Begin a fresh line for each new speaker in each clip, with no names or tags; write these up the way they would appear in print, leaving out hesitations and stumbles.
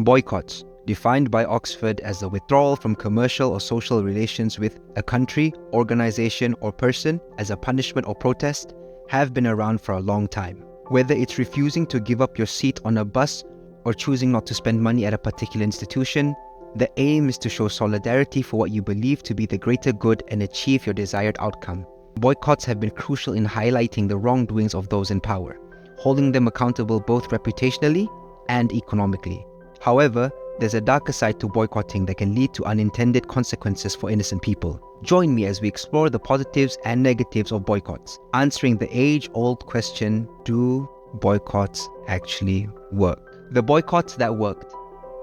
Boycotts, defined by Oxford as the withdrawal from commercial or social relations with a country, organization, or person as a punishment or protest, have been around for a long time. Whether it's refusing to give up your seat on a bus or choosing not to spend money at a particular institution, the aim is to show solidarity for what you believe to be the greater good and achieve your desired outcome. Boycotts have been crucial in highlighting the wrongdoings of those in power, holding them accountable both reputationally and economically. However, there's a darker side to boycotting that can lead to unintended consequences for innocent people. Join me as we explore the positives and negatives of boycotts, answering the age-old question, do boycotts actually work? The boycotts that worked.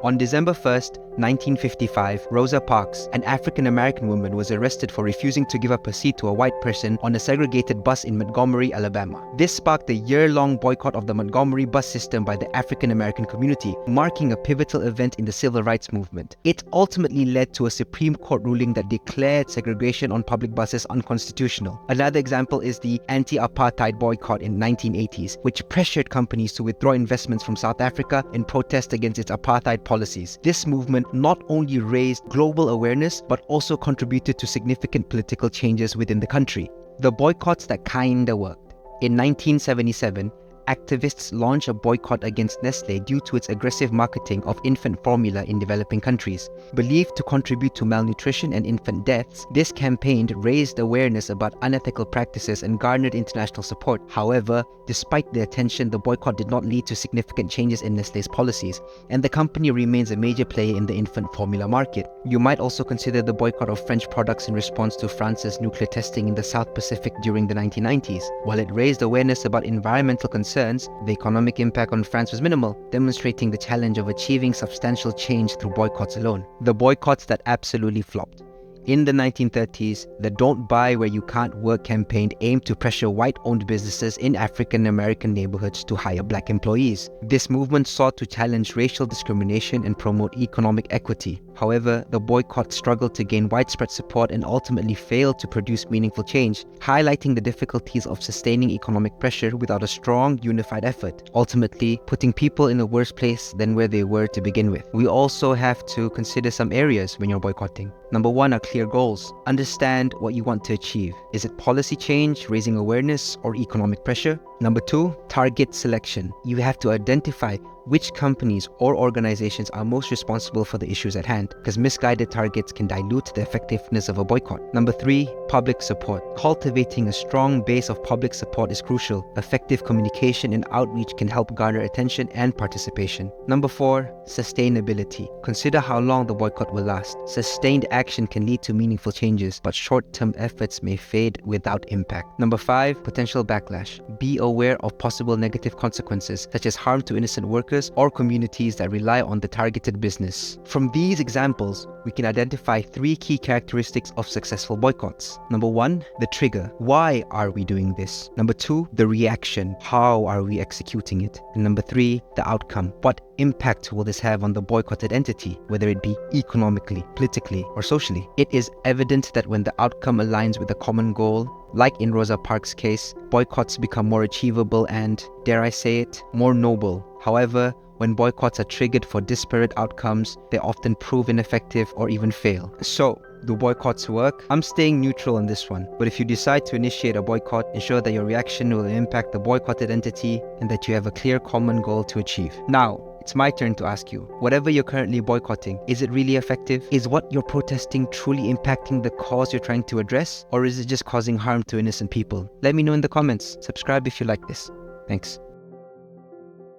On December 1st, 1955, Rosa Parks, an African-American woman, was arrested for refusing to give up a seat to a white person on a segregated bus in Montgomery, Alabama. This sparked a year-long boycott of the Montgomery bus system by the African-American community, marking a pivotal event in the civil rights movement. It ultimately led to a Supreme Court ruling that declared segregation on public buses unconstitutional. Another example is the anti-apartheid boycott in the 1980s, which pressured companies to withdraw investments from South Africa in protest against its apartheid policies. This movement not only raised global awareness, but also contributed to significant political changes within the country. The boycotts that kinda worked. In 1977, activists launched a boycott against Nestlé due to its aggressive marketing of infant formula in developing countries. Believed to contribute to malnutrition and infant deaths, this campaign raised awareness about unethical practices and garnered international support. However, despite the attention, the boycott did not lead to significant changes in Nestlé's policies, and the company remains a major player in the infant formula market. You might also consider the boycott of French products in response to France's nuclear testing in the South Pacific during the 1990s. While it raised awareness about environmental concerns, the economic impact on France was minimal, demonstrating the challenge of achieving substantial change through boycotts alone. The boycotts that absolutely flopped. In the 1930s, the Don't Buy Where You Can't Work campaign aimed to pressure white-owned businesses in African-American neighborhoods to hire black employees. This movement sought to challenge racial discrimination and promote economic equity. However, the boycott struggled to gain widespread support and ultimately failed to produce meaningful change, highlighting the difficulties of sustaining economic pressure without a strong, unified effort, ultimately putting people in a worse place than where they were to begin with. We also have to consider some areas when you're boycotting. Number one are clear goals. Understand what you want to achieve. Is it policy change, raising awareness, or economic pressure? Number two, target selection. You have to identify which companies or organizations are most responsible for the issues at hand, because misguided targets can dilute the effectiveness of a boycott. Number three, public support. Cultivating a strong base of public support is crucial. Effective communication and outreach can help garner attention and participation. Number four, sustainability. Consider how long the boycott will last. Sustained action can lead to meaningful changes, but short-term efforts may fade without impact. Number five, potential backlash. Be aware of possible negative consequences, such as harm to innocent workers or communities that rely on the targeted business. From these examples, we can identify three key characteristics of successful boycotts. Number one, the trigger. Why are we doing this? Number two, the reaction. How are we executing it? And number three, the outcome. What impact will this have on the boycotted entity, whether it be economically, politically, or socially? It is evident that when the outcome aligns with a common goal, like in Rosa Parks' case, boycotts become more achievable and, dare I say it, more noble. However, when boycotts are triggered for disparate outcomes, they often prove ineffective or even fail. So, do boycotts work? I'm staying neutral on this one, but if you decide to initiate a boycott, ensure that your reaction will impact the boycotted entity and that you have a clear common goal to achieve. Now, it's my turn to ask you, whatever you're currently boycotting, is it really effective? Is what you're protesting truly impacting the cause you're trying to address? Or is it just causing harm to innocent people? Let me know in the comments. Subscribe if you like this. Thanks.